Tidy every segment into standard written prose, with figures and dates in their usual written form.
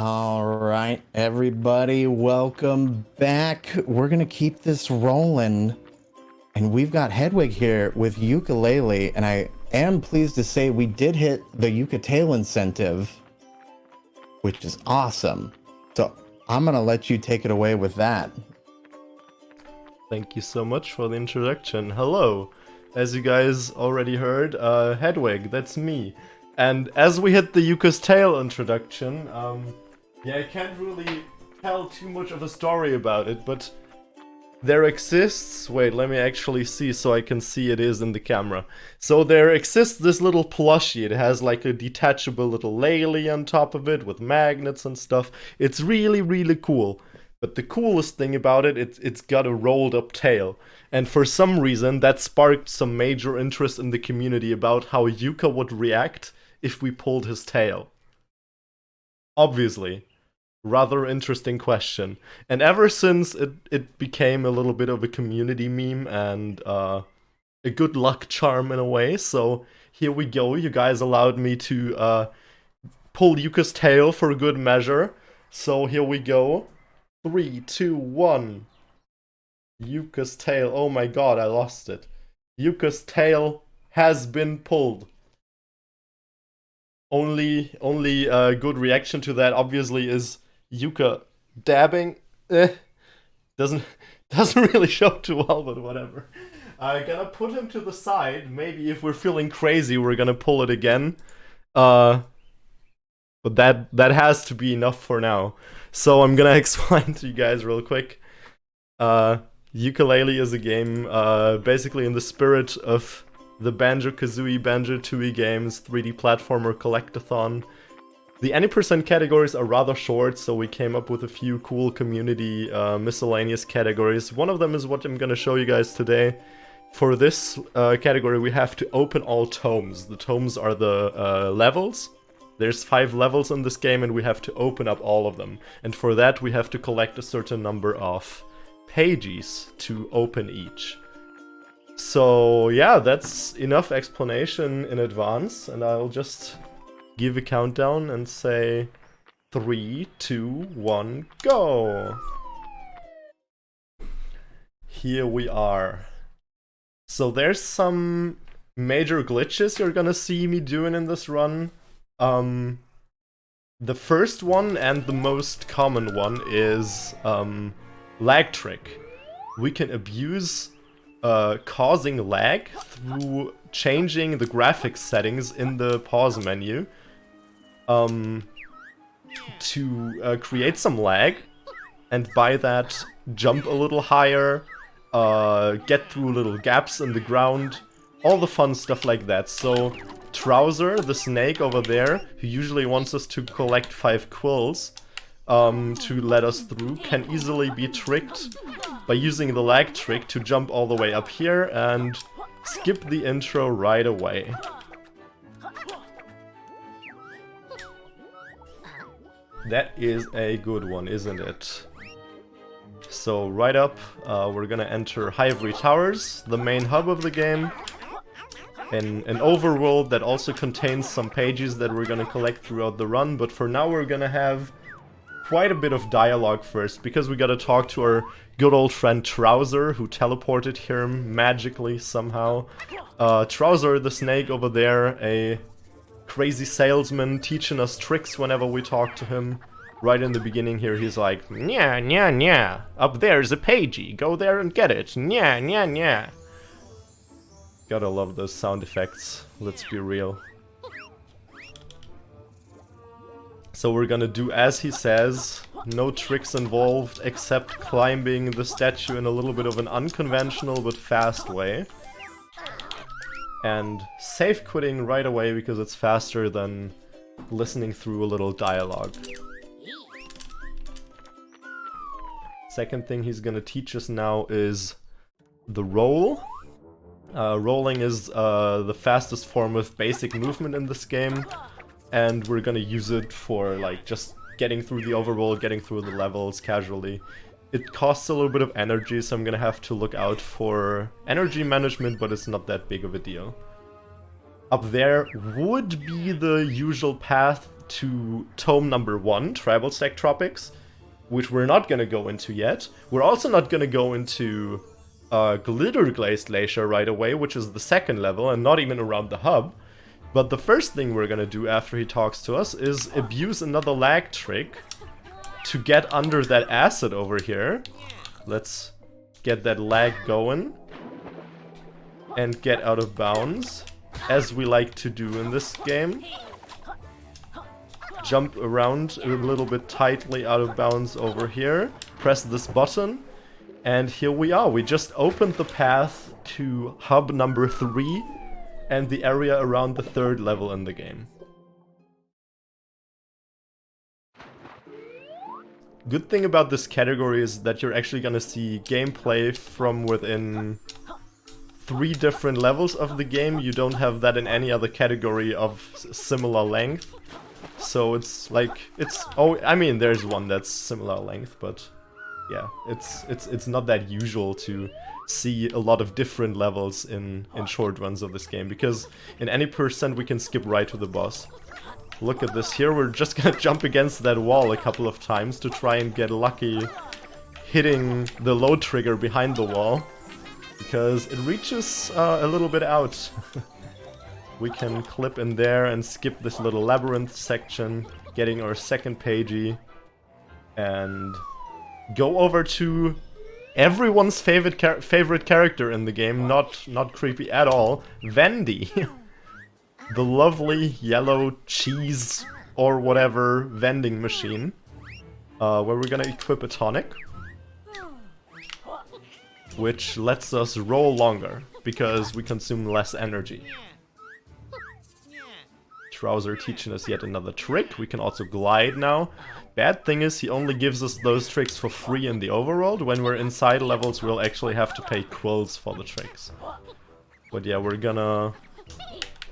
All right, everybody, welcome back. We're gonna keep this rolling, and we've got Hedwig here with Yooka-Laylee, and I am pleased to say we did hit the Yuka-Tail incentive, which is awesome. So I'm gonna let you take it away with that. Thank you so much for the introduction. Hello. As you guys already heard, Hedwig, that's me. And as we hit the Yuka's Tail introduction, yeah, I can't really tell too much of a story about it, but there exists... Wait, let me actually see so I can see it is in the camera. So there exists this little plushie. It has like a detachable little Laylee on top of it with magnets and stuff. It's really, really cool. But the coolest thing about it, it's got a rolled up tail. And for some reason, that sparked some major interest in the community about how Yuka would react if we pulled his tail. Obviously. Rather interesting question. And ever since, it became a little bit of a community meme and a good luck charm in a way. So here we go. You guys allowed me to pull Yuka's tail for good measure. So here we go. 3, 2, 1. Yuka's tail. Oh my god, I lost it. Yuka's tail has been pulled. Only good reaction to that obviously is Yuka dabbing. Doesn't really show too well, but whatever. I'm gonna put him to the side. Maybe if we're feeling crazy, we're gonna pull it again. But that has to be enough for now. So I'm gonna explain to you guys real quick. Yooka-Laylee is a game basically in the spirit of the Banjo-Kazooie, Banjo-Tooie games 3D platformer collectathon. The any percent categories are rather short, so we came up with a few cool community miscellaneous categories. One of them is what I'm gonna show you guys today. For this category, we have to open all tomes. The tomes are the levels. There's 5 levels in this game, and we have to open up all of them. And for that, we have to collect a certain number of pages to open each. So yeah, that's enough explanation in advance, and I'll just give a countdown and say 3, 2, 1, go! Here we are. So there's some major glitches you're gonna see me doing in this run. The first one and the most common one is lag trick. We can abuse causing lag through changing the graphics settings in the pause menu to create some lag, and by that jump a little higher, get through little gaps in the ground, all the fun stuff like that. So Trouser, the snake over there, who usually wants us to collect 5 quills to let us through, can easily be tricked by using the lag trick to jump all the way up here and skip the intro right away. That is a good one, isn't it? So right up, we're gonna enter Ivory Towers, the main hub of the game. An overworld that also contains some pages that we're gonna collect throughout the run, but for now we're gonna have quite a bit of dialogue first, because we gotta talk to our good old friend Trouser, who teleported here magically somehow. Trouser, the snake over there, a crazy salesman teaching us tricks whenever we talk to him. Right in the beginning here, he's like, "Nya, nya, nya, up there's a pagey, go there and get it, nya, nya, nya." Gotta love those sound effects, let's be real. So we're gonna do as he says, no tricks involved except climbing the statue in a little bit of an unconventional but fast way. And safe quitting right away because it's faster than listening through a little dialogue. Second thing he's gonna teach us now is the roll. Rolling is the fastest form of basic movement in this game, and we're gonna use it for like just getting through the overworld, getting through the levels casually. It costs a little bit of energy, so I'm gonna have to look out for energy management, but it's not that big of a deal. Up there would be the usual path to tome number 1, Tribal Stack Tropics, which we're not gonna go into yet. We're also not gonna go into Glitter Glazed Glacier right away, which is the 2nd level, and not even around the hub. But the first thing we're gonna do after he talks to us is abuse another lag trick to get under that acid over here. Let's get that lag going and get out of bounds, as we like to do in this game. Jump around a little bit tightly out of bounds over here, press this button, and here we are. We just opened the path to hub number 3 and the area around the 3rd level in the game. Good thing about this category is that you're actually gonna see gameplay from within 3 different levels of the game. You don't have that in any other category of similar length. So it's like, oh, I mean, there's one that's similar length, but yeah, it's not that usual to see a lot of different levels in short runs of this game, because in any percent we can skip right to the boss. Look at this here, we're just gonna jump against that wall a couple of times to try and get lucky hitting the load trigger behind the wall, because it reaches a little bit out. We can clip in there and skip this little labyrinth section, getting our 2nd pagey, and go over to everyone's favorite character in the game, not creepy at all, Vendy. The lovely yellow cheese or whatever vending machine, where we're gonna equip a tonic, which lets us roll longer, because we consume less energy. Trouser teaching us yet another trick. We can also glide now. Bad thing is he only gives us those tricks for free in the overworld. When we're inside levels, we'll actually have to pay quills for the tricks. But yeah, we're gonna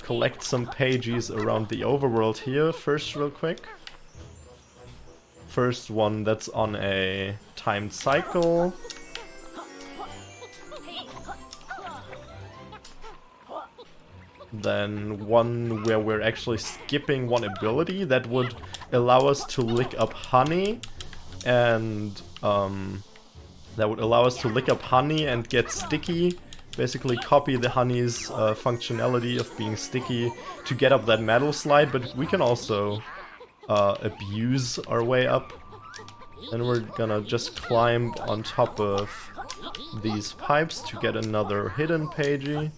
collect some pages around the overworld here first real quick. First one that's on a timed cycle. Then one where we're actually skipping one ability that would allow us to lick up honey, and get sticky. Basically copy the honey's functionality of being sticky to get up that metal slide, but we can also abuse our way up. And we're gonna just climb on top of these pipes to get another hidden pagey.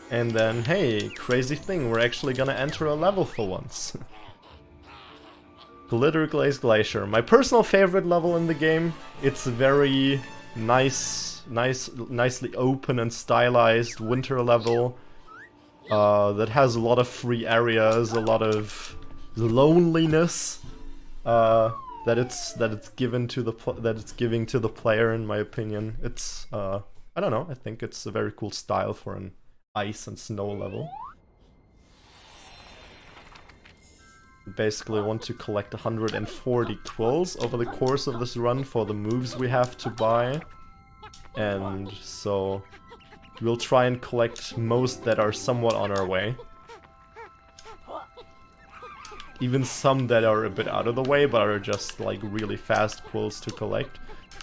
And then, hey, crazy thing, we're actually gonna enter a level for once. Glitter Glazed Glacier, my personal favorite level in the game. It's a very nicely open and stylized winter level that has a lot of free areas, a lot of loneliness that it's giving to the player. In my opinion, it's I don't know. I think it's a very cool style for an ice and snow level. Basically want to collect 140 quills over the course of this run for the moves we have to buy. And so we'll try and collect most that are somewhat on our way. Even some that are a bit out of the way but are just like really fast quills to collect.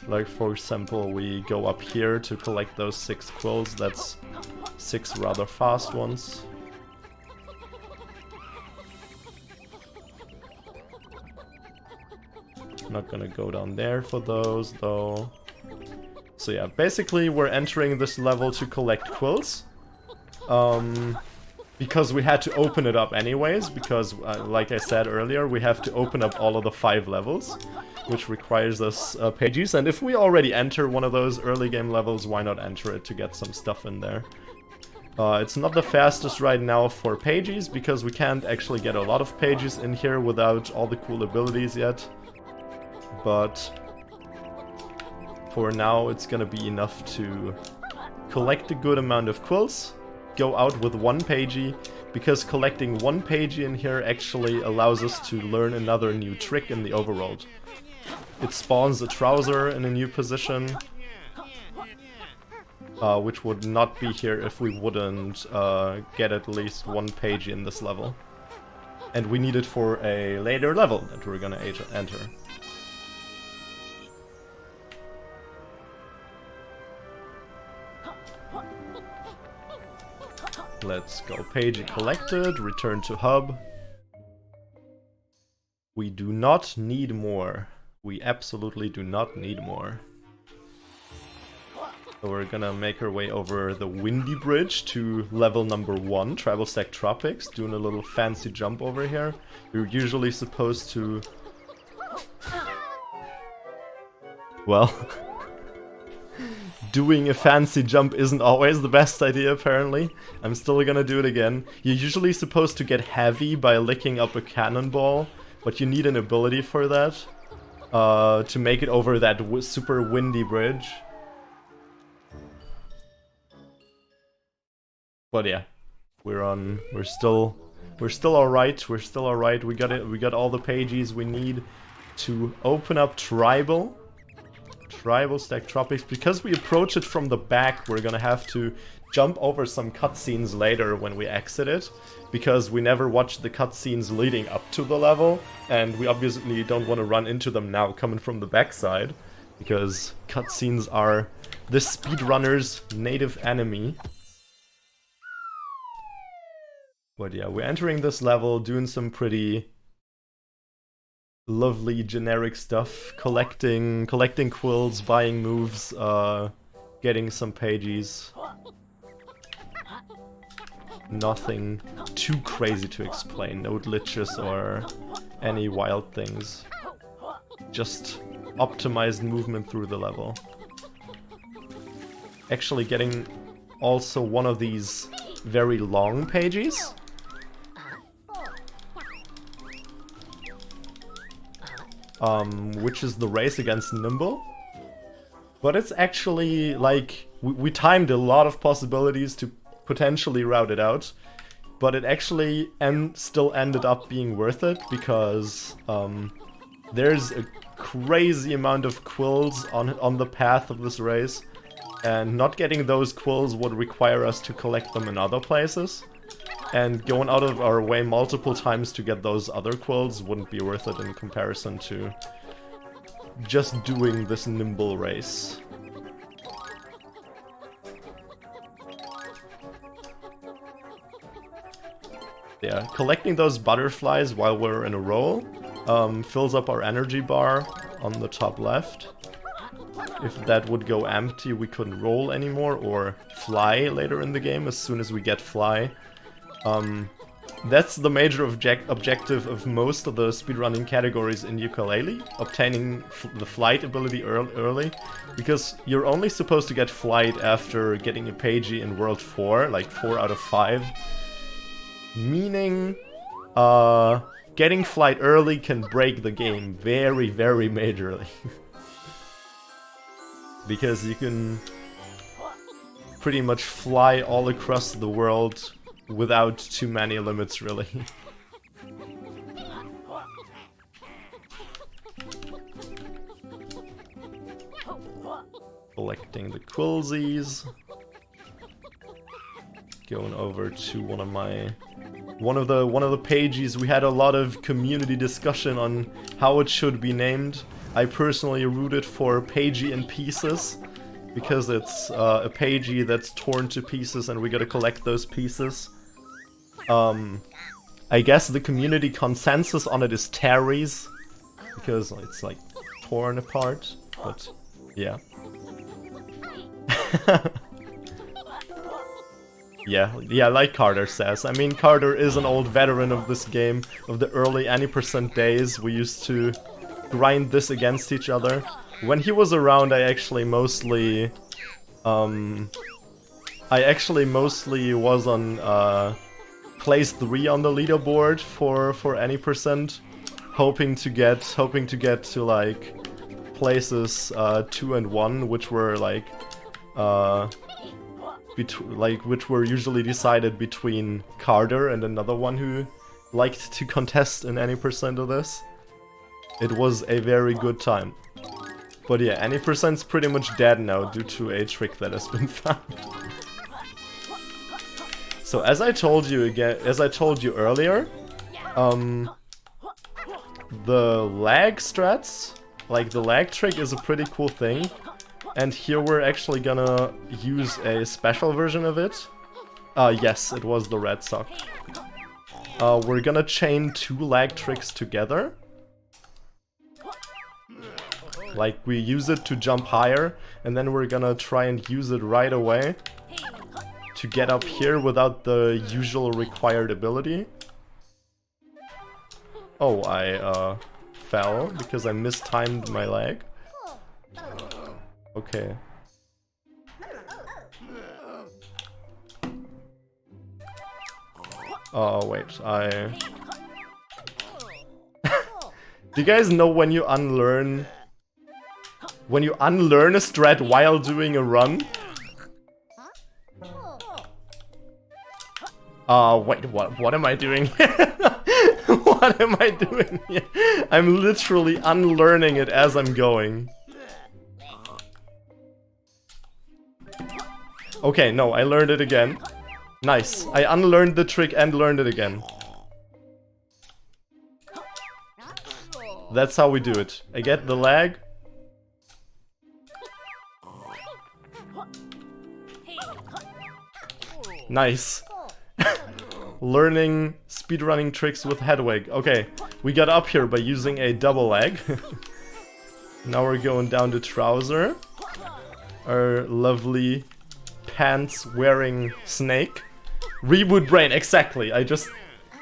Like for example, we go up here to collect those 6 quills. That's 6 rather fast ones. Not gonna go down there for those though. So yeah, basically we're entering this level to collect quills. Because we had to open it up anyways, because like I said earlier, we have to open up all of the 5 levels, which requires us pages. And if we already enter one of those early game levels, why not enter it to get some stuff in there? It's not the fastest right now for pages, because we can't actually get a lot of pages in here without all the cool abilities yet. But for now, it's gonna be enough to collect a good amount of quills, go out with 1 pagey, because collecting 1 pagey in here actually allows us to learn another new trick in the overworld. It spawns a trouser in a new position, which would not be here if we wouldn't get at least 1 pagey in this level. And we need it for a later level that we're gonna enter. Let's go. Page collected, return to hub. We do not need more. We absolutely do not need more. So we're gonna make our way over the windy bridge to level number 1, Travel Stack Tropics, doing a little fancy jump over here. You're usually supposed to... Well... Doing a fancy jump isn't always the best idea, apparently. I'm still gonna do it again. You're usually supposed to get heavy by licking up a cannonball, but you need an ability for that to make it over that super windy bridge. But yeah, we're still alright. We're still alright. We got it. We got all the pages we need to open up Tribal Stack Tropics. Because we approach it from the back, we're gonna have to jump over some cutscenes later when we exit it, because we never watched the cutscenes leading up to the level, and we obviously don't want to run into them now coming from the backside, because cutscenes are the speedrunner's native enemy. But yeah, we're entering this level, doing some pretty lovely generic stuff, collecting quills, buying moves, getting some pages. Nothing too crazy to explain, no glitches or any wild things. Just optimized movement through the level. Actually getting also one of these very long pages. Which is the race against Nimble. But it's actually, like, we timed a lot of possibilities to potentially route it out, but it actually still ended up being worth it, because there's a crazy amount of quills on the path of this race, and not getting those quills would require us to collect them in other places. And going out of our way multiple times to get those other quills wouldn't be worth it in comparison to just doing this Nimble race. Yeah, collecting those butterflies while we're in a roll fills up our energy bar on the top left. If that would go empty, we couldn't roll anymore or fly later in the game as soon as we get fly. That's the major objective of most of the speedrunning categories in Yooka-Laylee, obtaining the flight ability early, because you're only supposed to get flight after getting a pagey in World 4, like 4 out of 5. Meaning, getting flight early can break the game very, very majorly. Because you can pretty much fly all across the world without too many limits, really. Collecting the quillsies. Going over to one of the pages. We had a lot of community discussion on how it should be named. I personally rooted for Pagey in Pieces, because it's a pagey that's torn to pieces and we gotta collect those pieces. I guess the community consensus on it is Terry's, because it's like torn apart, but yeah. Yeah, like Carter says. I mean, Carter is an old veteran of this game, of the early any % days. We used to grind this against each other. When he was around, I actually mostly was on place 3 on the leaderboard for any %, hoping to get to like places 2 and 1, which were like which were usually decided between Carter and another one who liked to contest in any % of this. It was a very good time. But yeah, any %'s pretty much dead now due to a trick that has been found. So as I told you earlier, The lag strats, like the lag trick is a pretty cool thing. And here we're actually gonna use a special version of it. Yes, it was the red sock. We're gonna chain 2 lag tricks together. Like, we use it to jump higher, and then we're gonna try and use it right away to get up here without the usual required ability. Oh, I fell because I mistimed my leg. Okay. Oh, wait, Do you guys know when you unlearn... When you unlearn a strat while doing a run? Wait, what am I doing here? What am I doing here? I'm literally unlearning it as I'm going. Okay, no, I learned it again. Nice. I unlearned the trick and learned it again. That's how we do it. I get the lag. Nice. Learning speedrunning tricks with hedweg. Okay, we got up here by using a double leg. Now we're going down to trouser. Our lovely pants-wearing snake. Reboot brain, exactly. I just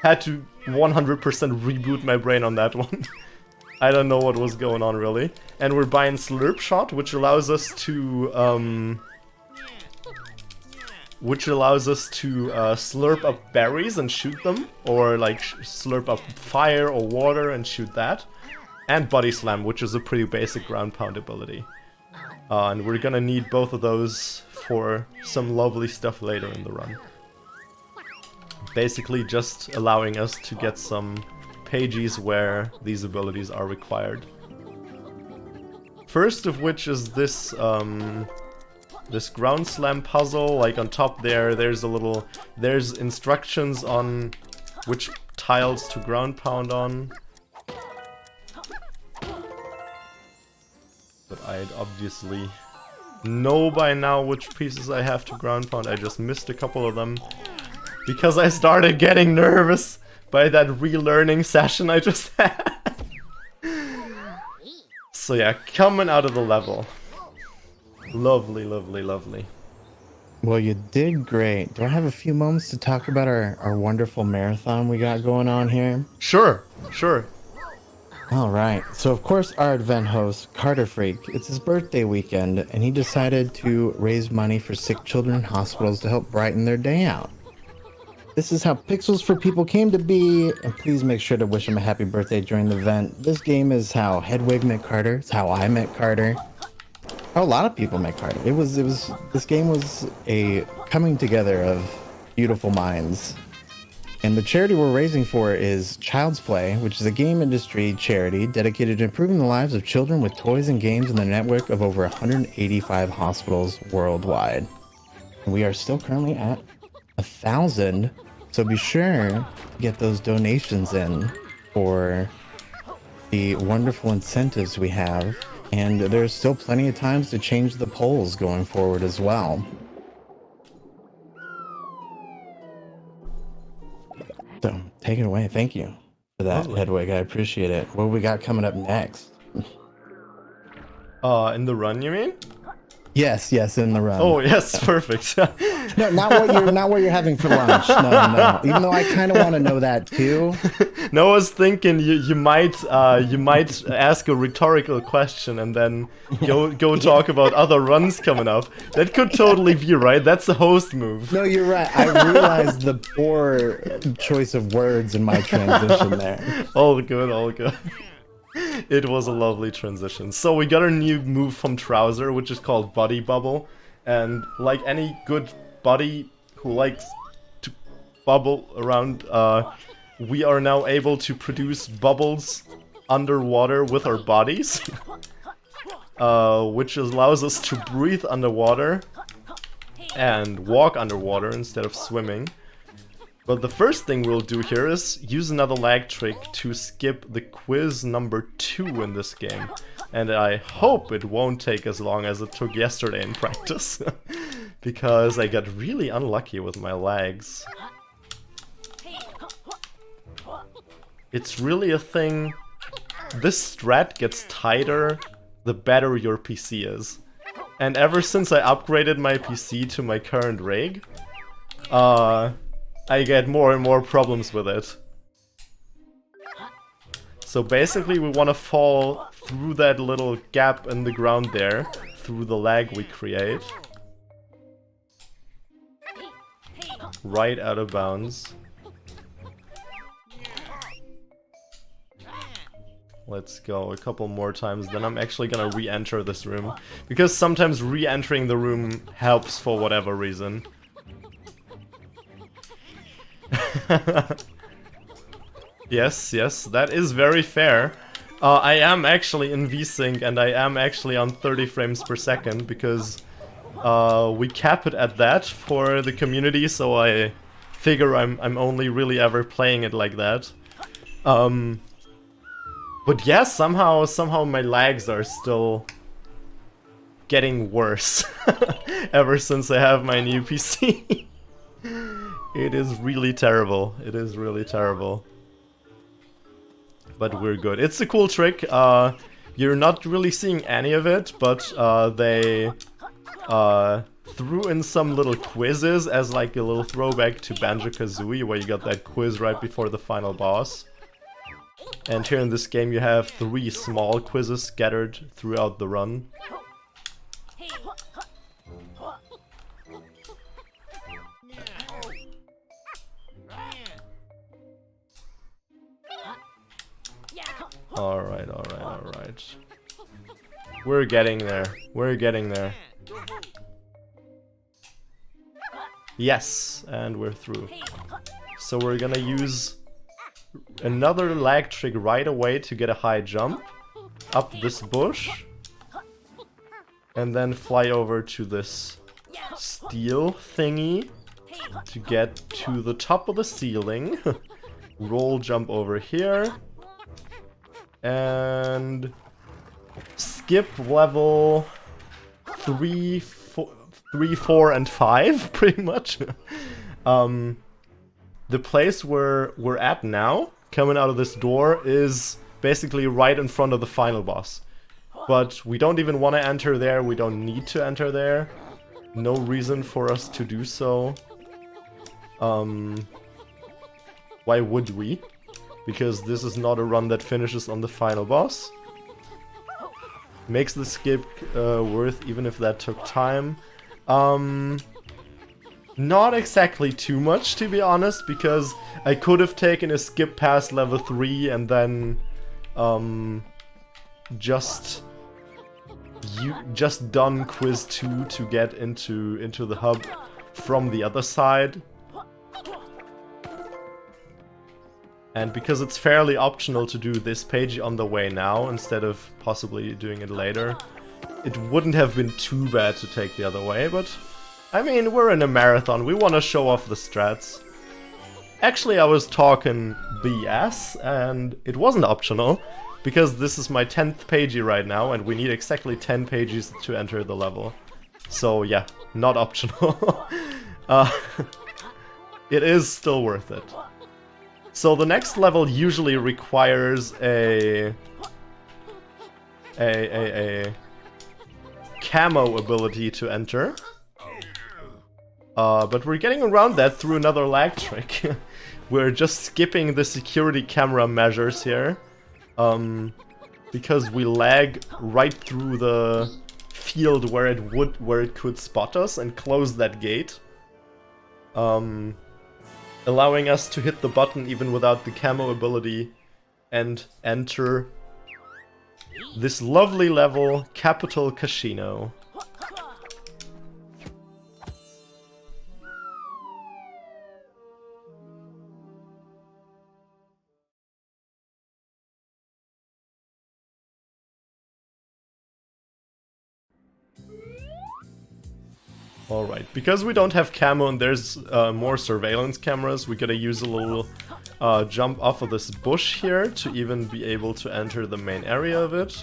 had to 100% reboot my brain on that one. I don't know what was going on really. And we're buying Slurp Shot, which allows us to slurp up berries and shoot them, or like slurp up fire or water and shoot that. And Body Slam, which is a pretty basic ground pound ability. And we're gonna need both of those for some lovely stuff later in the run. Basically just allowing us to get some pages where these abilities are required. First of which is this this ground slam puzzle. Like on top there's instructions on which tiles to ground pound on. But I'd obviously know by now which pieces I have to ground pound. I just missed a couple of them because I started getting nervous by that relearning session I just had. So yeah, coming out of the level. Lovely, lovely, lovely. Well, you did great. Do I have a few moments to talk about our wonderful marathon we got going on here? Sure, sure. All right. So, of course, our event host, Carter Freak, it's his birthday weekend, and he decided to raise money for sick children in hospitals to help brighten their day out. This is how Pixels for People came to be, and please make sure to wish him a happy birthday during the event. This game is how Hedwig met Carter. It's how I met Carter. How a lot of people met Carter. This game was a coming together of beautiful minds. And the charity we're raising for is Child's Play, which is a game industry charity dedicated to improving the lives of children with toys and games in their network of over 185 hospitals worldwide. And we are still currently at 1,000, so be sure to get those donations in for the wonderful incentives we have. And there's still plenty of times to change the polls going forward as well. So, take it away. Thank you for that, Hedwig. I appreciate it. What we got coming up next? In the run, you mean? Yes, in the run. Oh, yes, perfect. No, not what you're having for lunch. No. Even though I kind of want to know that too. No, I was thinking you might ask a rhetorical question and then go talk about other runs coming up. That could totally be right. That's a host move. No, you're right. I realized the poor choice of words in my transition there. All good, all good. It was a lovely transition. So we got a new move from Trouser, which is called Buddy Bubble. And like any good buddy who likes to bubble around, we are now able to produce bubbles underwater with our bodies. Which allows us to breathe underwater and walk underwater instead of swimming. But the first thing we'll do here is use another lag trick to skip the quiz number 2 in this game. And I hope it won't take as long as it took yesterday in practice. Because I got really unlucky with my lags. It's really a thing. This strat gets tighter the better your PC is. And ever since I upgraded my PC to my current rig, I get more and more problems with it. So basically we want to fall through that little gap in the ground there, through the lag we create. Right out of bounds. Let's go a couple more times, then I'm actually gonna re-enter this room. Because sometimes re-entering the room helps for whatever reason. Yes, yes, that is very fair. I am actually in VSync and I am actually on 30 frames per second because we cap it at that for the community, so I figure I'm only really ever playing it like that. But yeah, somehow my lags are still getting worse ever since I have my new PC. It is really terrible. It is really terrible. But we're good. It's a cool trick. You're not really seeing any of it, but they threw in some little quizzes as like a little throwback to Banjo-Kazooie, where you got that quiz right before the final boss. And here in this game you have 3 small quizzes scattered throughout the run. Alright, alright, alright. We're getting there. We're getting there. Yes, and we're through. So we're gonna use another lag trick right away to get a high jump up this bush and then fly over to this steel thingy to get to the top of the ceiling. Roll jump over here and skip level 3, 4, and 5 pretty much. The place where we're at now, coming out of this door, is basically right in front of the final boss. But we don't even want to enter there, we don't need to enter there. No reason for us to do so. Why would we? Because this is not a run that finishes on the final boss. Makes the skip worth even if that took time. Not exactly too much, to be honest, because I could have taken a skip past level 3 and then just done quiz 2 to get into the hub from the other side. And because it's fairly optional to do this page on the way now instead of possibly doing it later, it wouldn't have been too bad to take the other way, but I mean, we're in a marathon, we want to show off the strats. Actually, I was talking BS, and it wasn't optional, because this is my 10th pagey right now, and we need exactly 10 pages to enter the level. So yeah, not optional. It is still worth it. So the next level usually requires a camo ability to enter. But we're getting around that through another lag trick. We're just skipping the security camera measures here. Because we lag right through the field where it could spot us and close that gate. Allowing us to hit the button even without the camo ability and enter this lovely level, Capital Casino. Alright, because we don't have camo and there's more surveillance cameras, we gotta use a little jump off of this bush here to even be able to enter the main area of it.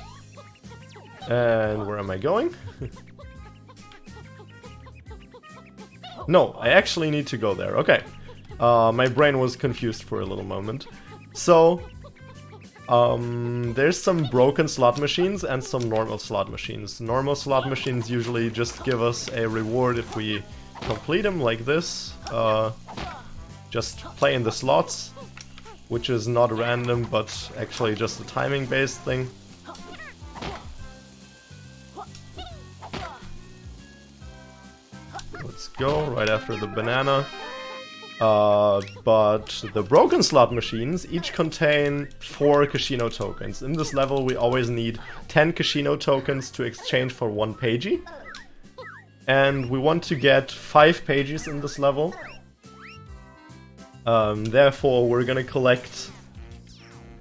And where am I going? No, I actually need to go there. Okay. My brain was confused for a little moment. So, there's some broken slot machines and some normal slot machines. Normal slot machines usually just give us a reward if we complete them like this. Just play in the slots, which is not random, but actually just a timing-based thing. Let's go, right after the banana. But the broken slot machines each contain 4 casino tokens. In this level we always need 10 casino tokens to exchange for 1 pagey. And we want to get 5 pages in this level. Therefore we're gonna collect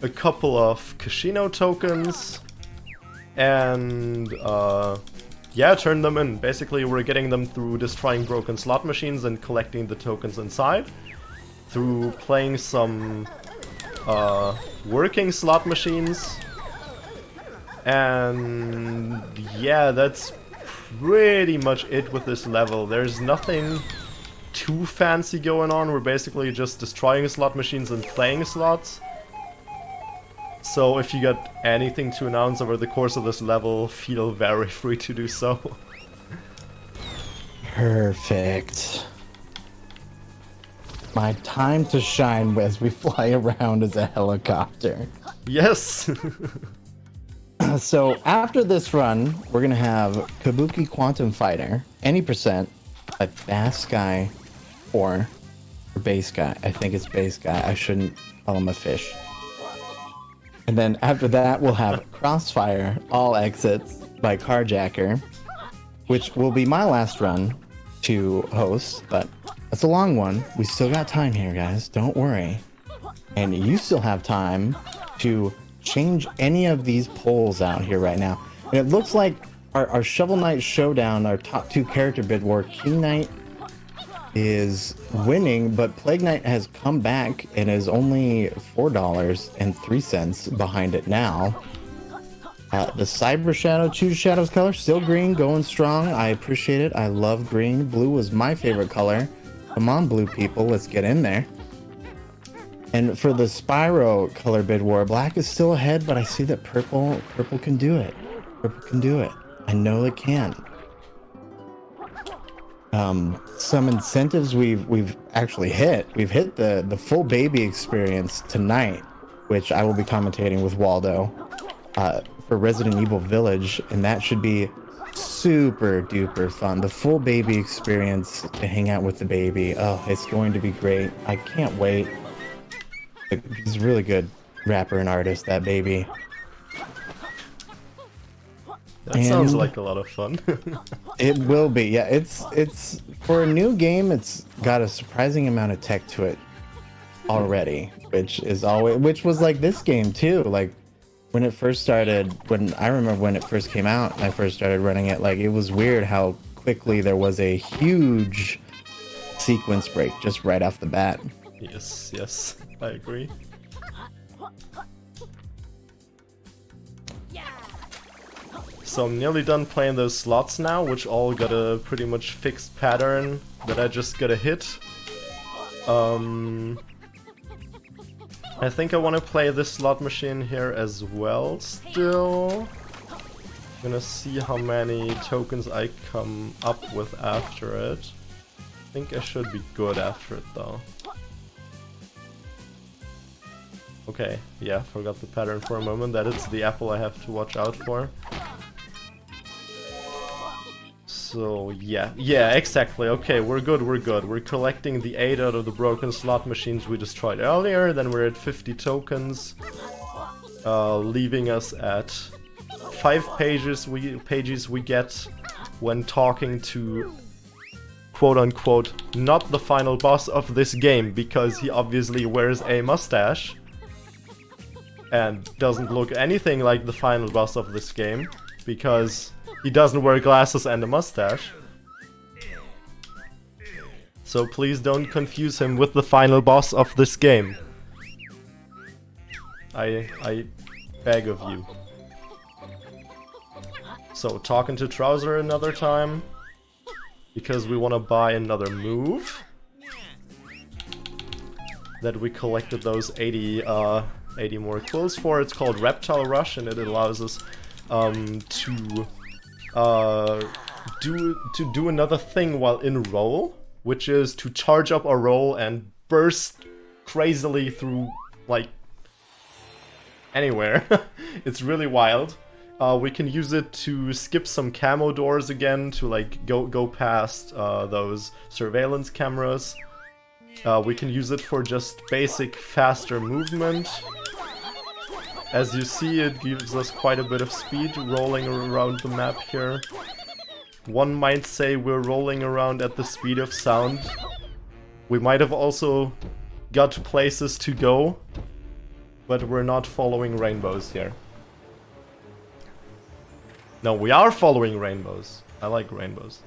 a couple of casino tokens and yeah, turn them in. Basically, we're getting them through destroying broken slot machines and collecting the tokens inside. Through playing some working slot machines. And yeah, that's pretty much it with this level. There's nothing too fancy going on. We're basically just destroying slot machines and playing slots. So if you got anything to announce over the course of this level, feel very free to do so. Perfect. My time to shine as we fly around as a helicopter. Yes! So after this run, we're gonna have Kabuki Quantum Fighter, any percent, a Bass Guy, or Base Guy. I think it's Base Guy. I shouldn't call him a fish. And then after that, we'll have Crossfire, All Exits by Carjacker, which will be my last run to host, but that's a long one. We still got time here, guys. Don't worry. And you still have time to change any of these polls out here right now. And it looks like our Shovel Knight Showdown, our top 2 character bid war, King Knight is winning, but Plague Knight has come back and is only $4.03 behind it now. The Cyber Shadow, Choose Shadows color, still green, going strong. I appreciate it. I love green. Blue was my favorite color. Come on, blue people, let's get in there. And for the Spyro color bid war, black is still ahead, but I see that purple can do it. Purple can do it. I know it can. Some incentives we've actually hit. We've hit the full baby experience tonight, which I will be commentating with Waldo for Resident Evil Village, and that should be super duper fun. The full baby experience to hang out with the baby. Oh, it's going to be great. I can't wait. He's a really good rapper and artist, that baby. That sounds like a lot of fun. It will be, yeah. It's for a new game. It's got a surprising amount of tech to it already, which was like this game too. Like when it first started, I remember when it first came out, and I first started running it. Like it was weird how quickly there was a huge sequence break just right off the bat. Yes, I agree. So I'm nearly done playing those slots now, which all got a pretty much fixed pattern that I just gotta hit. I think I want to play this slot machine here as well still. I'm gonna see how many tokens I come up with after it. I think I should be good after it though. Okay, yeah, forgot the pattern for a moment. That it's the apple I have to watch out for. So yeah, exactly. Okay, we're good. We're collecting the 8 out of the broken slot machines we destroyed earlier. Then we're at 50 tokens, leaving us at 5 pages we get when talking to quote-unquote not the final boss of this game, because he obviously wears a mustache and doesn't look anything like the final boss of this game, because he doesn't wear glasses and a mustache. So please don't confuse him with the final boss of this game. I beg of you. So, talking to Trouser another time. Because we want to buy another move. That we collected those 80 more quills for. It's called Reptile Rush, and it allows us to do another thing while in roll, which is to charge up our roll and burst crazily through, like, anywhere. It's really wild. We can use it to skip some camo doors again, to like go past those surveillance cameras. We can use it for just basic faster movement. As you see, it gives us quite a bit of speed rolling around the map here. One might say we're rolling around at the speed of sound. We might have also got places to go, but we're not following rainbows here. No, we are following rainbows. I like rainbows.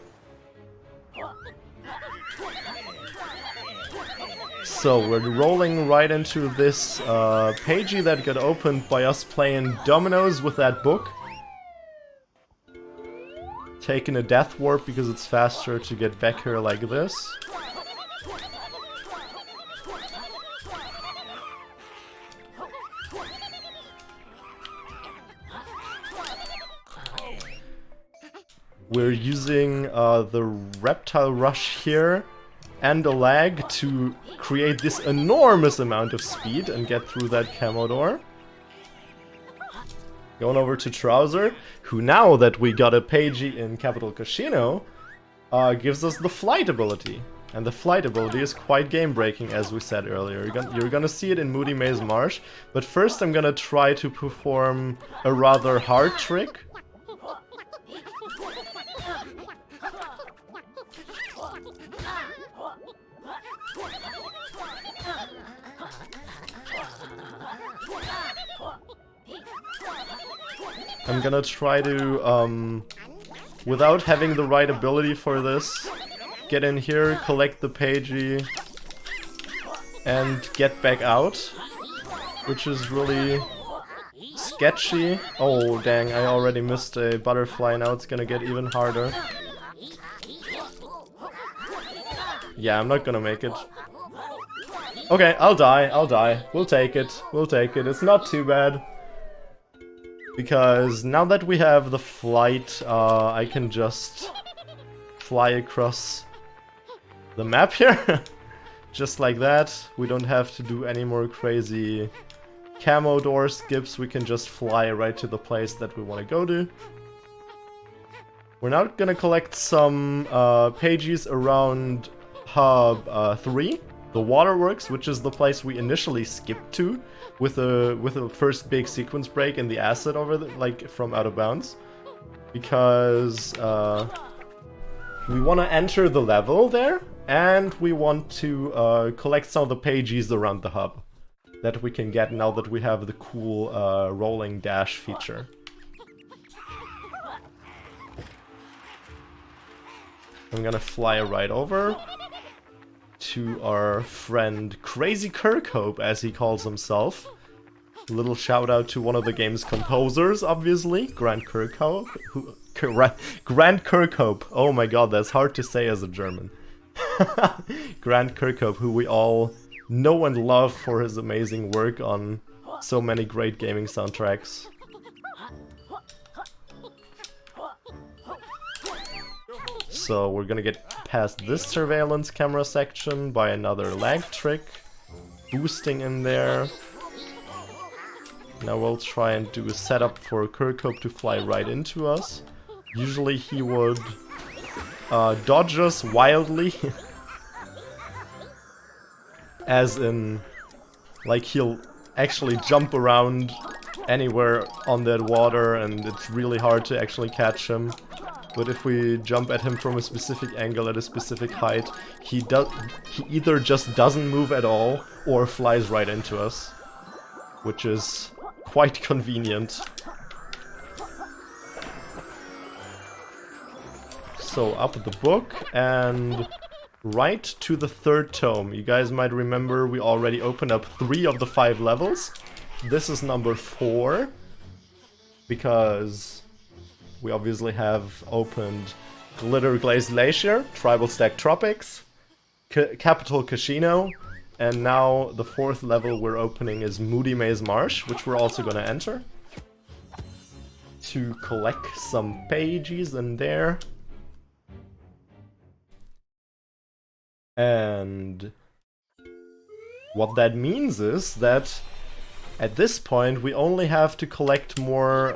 So we're rolling right into this pagey that got opened by us playing dominoes with that book. Taking a death warp because it's faster to get back here like this. We're using the Reptile Rush here and a lag to create this enormous amount of speed and get through that camo door. Going over to Trouser, who now that we got a pagey in Capital Casino, gives us the flight ability. And the flight ability is quite game-breaking, as we said earlier. You're gonna see it in Moody Maze Marsh, but first I'm gonna try to perform a rather hard trick. I'm gonna try to, without having the right ability for this, get in here, collect the pagey, and get back out, which is really sketchy. Oh dang, I already missed a butterfly, now it's gonna get even harder. Yeah, I'm not gonna make it. Okay, I'll die. We'll take it, it's not too bad. Because now that we have the flight, I can just fly across the map here. Just like that. We don't have to do any more crazy camo door skips. We can just fly right to the place that we want to go to. We're now gonna collect some pages around Hub 3. The Waterworks, which is the place we initially skipped to with a first big sequence break in the acid over the, like from Out of Bounds, because we want to enter the level there and we want to collect some of the pages around the hub that we can get now that we have the cool rolling dash feature. I'm gonna fly right over to our friend Crazy Kirkhope, as he calls himself. A little shout out to one of the game's composers, obviously, Grant Kirkhope. Grant Kirkhope. Oh my god, that's hard to say as a German. Grant Kirkhope, who we all know and love for his amazing work on so many great gaming soundtracks. So we're gonna get past this surveillance camera section by another lag trick, boosting in there. Now we'll try and do a setup for Kirkhope to fly right into us. Usually he would dodge us wildly. As in, like, he'll actually jump around anywhere on that water and it's really hard to actually catch him. But if we jump at him from a specific angle at a specific height, he either just doesn't move at all or flies right into us, which is quite convenient. So up the book, and right to the 3rd tome. You guys might remember we already opened up 3 of the 5 levels. This is number 4, because we obviously have opened Glitter Glazed Glacier, Tribal Stack Tropics, Capital Casino, and now the 4th level we're opening is Moody Maze Marsh, which we're also gonna enter to collect some pages in there. And what that means is that at this point we only have to collect more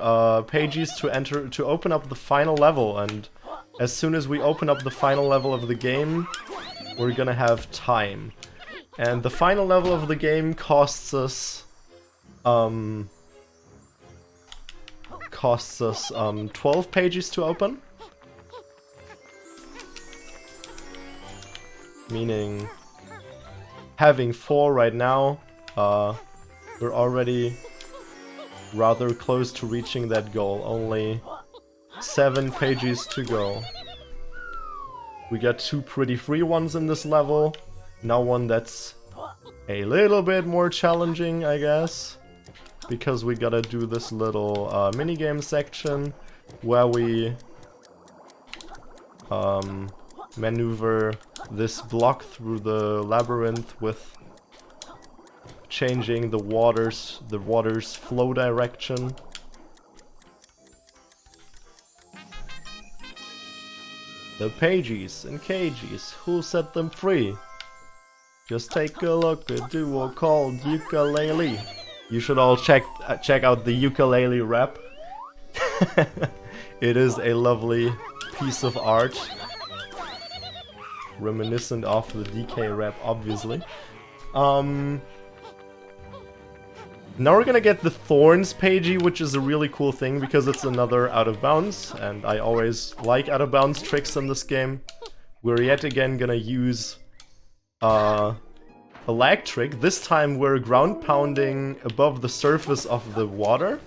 pages to open up the final level, and as soon as we open up the final level of the game, we're gonna have time. And the final level of the game costs us 12 pages to open. Meaning, having 4 right now, we're already rather close to reaching that goal. Only 7 pages to go. We got 2 pretty free ones in this level. Now one that's a little bit more challenging, I guess. Because we gotta do this little minigame section where we maneuver this block through the labyrinth with changing the water's flow direction. The pages and cages, who set them free? Just take a look at a duo called Yooka-Laylee. You should all check out the Yooka-Laylee rap. It is a lovely piece of art, reminiscent of the DK rap, obviously. Now we're gonna get the Thorns pagey, which is a really cool thing because it's another out of bounds, and I always like out of bounds tricks in this game. We're yet again gonna use a lag trick. This time we're ground pounding above the surface of the water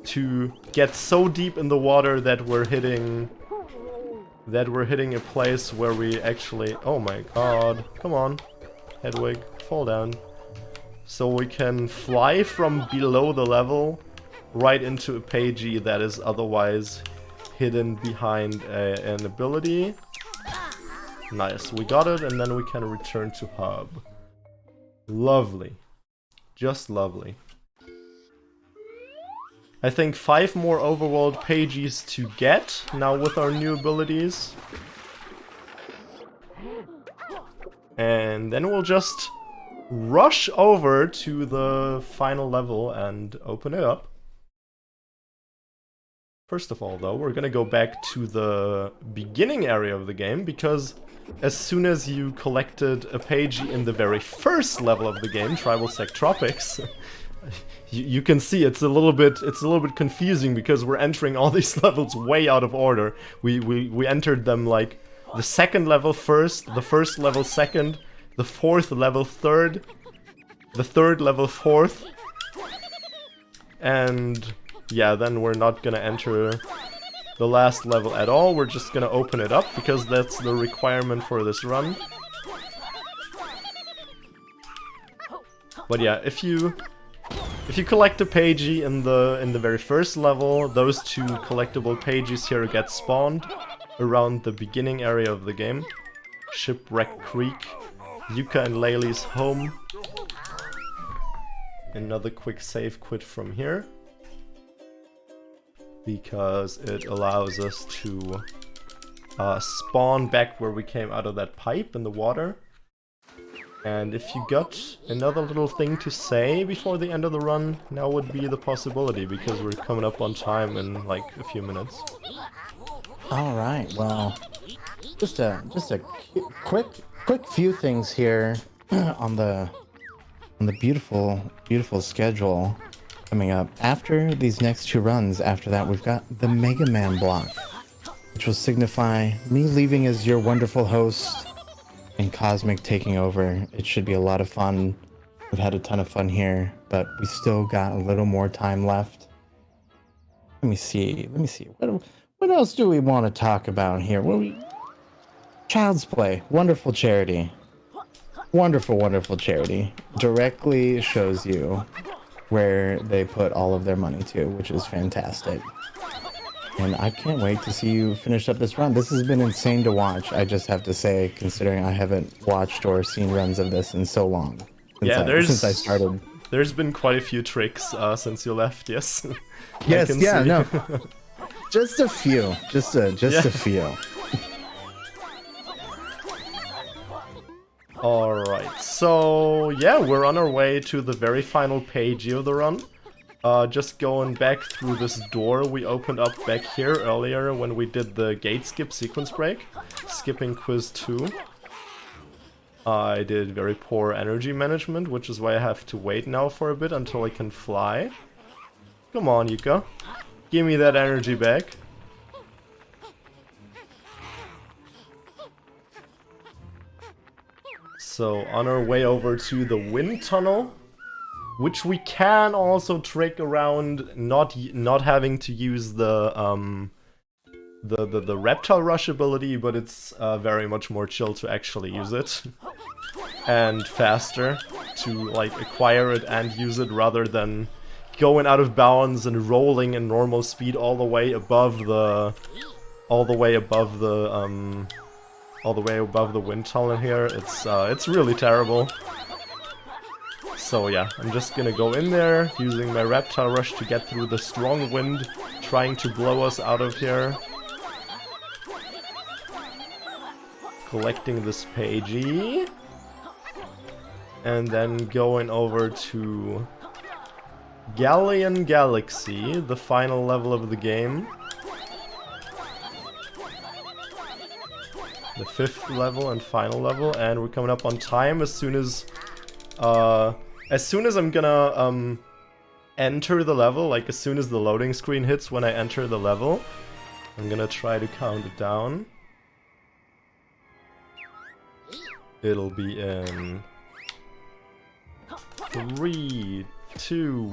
to get so deep in the water that we're hitting a place where we actually... Oh my god, come on, Hedwig, fall down. So we can fly from below the level right into a pagey that is otherwise hidden behind an ability. Nice, we got it, and then we can return to hub. Lovely. Just lovely. I think 5 more overworld pages to get now with our new abilities. And then we'll just rush over to the final level and open it up. First of all, though, we're gonna go back to the beginning area of the game, because as soon as you collected a page in the very first level of the game, Tribal Stack Tropics, you can see it's a little bit confusing because we're entering all these levels way out of order. We entered them like the second level first, the first level second, the 4th level 3rd, the 3rd level 4th, and yeah, then we're not gonna enter the last level at all. We're just gonna open it up because that's the requirement for this run. But yeah, if you collect a pagey in the very first level, those 2 collectible pages here get spawned around the beginning area of the game. Shipwreck Creek, Yooka-Laylee's home. Another quick save quit from here, because it allows us to spawn back where we came out of that pipe in the water. And if you got another little thing to say before the end of the run, now would be the possibility, because we're coming up on time in like a few minutes. All right, well, just a quick few things here on the beautiful schedule coming up. After these next 2 runs, after that we've got the Mega Man block, which will signify me leaving as your wonderful host and Cosmic taking over. It should be a lot of fun. We've had a ton of fun here, but we still got a little more time left. Let me see. What else do we want to talk about here? Child's Play, wonderful charity. Wonderful, wonderful charity. Directly shows you where they put all of their money to, which is fantastic. And I can't wait to see you finish up this run. This has been insane to watch, I just have to say, considering I haven't watched or seen runs of this in so long. Since I started. There's been quite a few tricks since you left, yes. Yes, yeah, no. Just a few. Just a few. Alright, so yeah, we're on our way to the very final page of the run. Just going back through this door we opened up back here earlier when we did the gate skip sequence break. Skipping quiz 2. I did very poor energy management, which is why I have to wait now for a bit until I can fly. Come on, Yuka. Give me that energy back. So, on our way over to the wind tunnel, which we can also trick around not having to use the reptile rush ability, but it's very much more chill to actually use it. And faster to like acquire it and use it rather than going out of bounds and rolling in normal speed all the way above the wind tunnel here. It's really terrible. So yeah, I'm just gonna go in there using my reptile rush to get through the strong wind trying to blow us out of here. Collecting this pagey. And then going over to Galleon Galaxy, the final level of the game. The 5th level and final level, and we're coming up on time as soon as I'm gonna enter the level, like as soon as the loading screen hits when I enter the level. I'm gonna try to count it down. It'll be in 3, 2,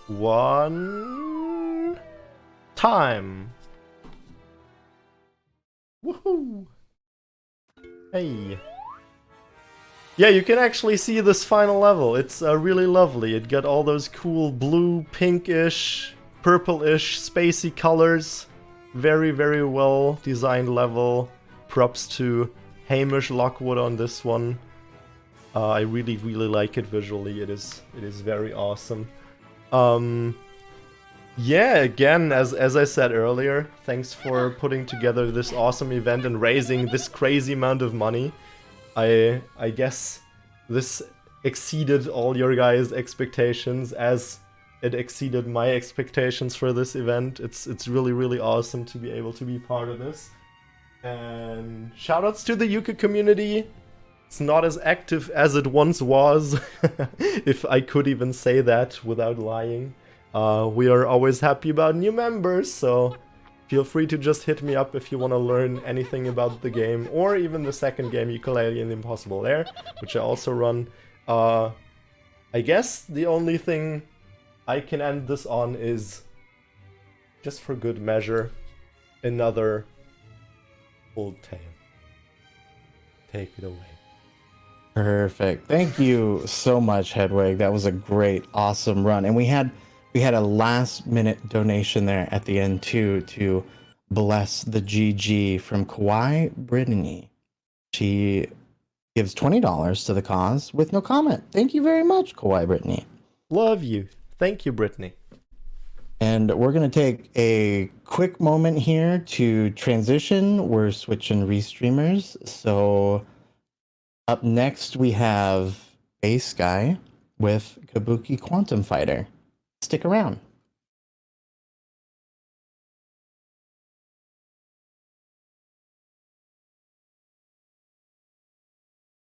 1... Time! Woohoo! Hey! Yeah, you can actually see this final level. It's really lovely. It got all those cool blue, pinkish, purplish, spacey colors. Very, very well designed level. Props to Hamish Lockwood on this one. I really, really like it visually. It is very awesome. Yeah, again, as I said earlier, thanks for putting together this awesome event and raising this crazy amount of money. I guess this exceeded all your guys' expectations as it exceeded my expectations for this event. It's really, really awesome to be able to be part of this. And shoutouts to the Yooka community. It's not as active as it once was, if I could even say that without lying. We are always happy about new members, so feel free to just hit me up if you want to learn anything about the game, or even the second game, Yooka-Laylee and the Impossible Lair, which I also run. I guess the only thing I can end this on is, just for good measure, another old tale. Take it away. Perfect. Thank you so much, Hedwig. That was a great, awesome run. And we had a last minute donation there at the end too, to bless the GG from Kawaii Brittany. She gives $20 to the cause with no comment. Thank you very much, Kawaii Brittany. Love you. Thank you, Brittany. And we're going to take a quick moment here to transition. We're switching restreamers. So up next, we have Ace Guy with Kabuki Quantum Fighter. Stick around.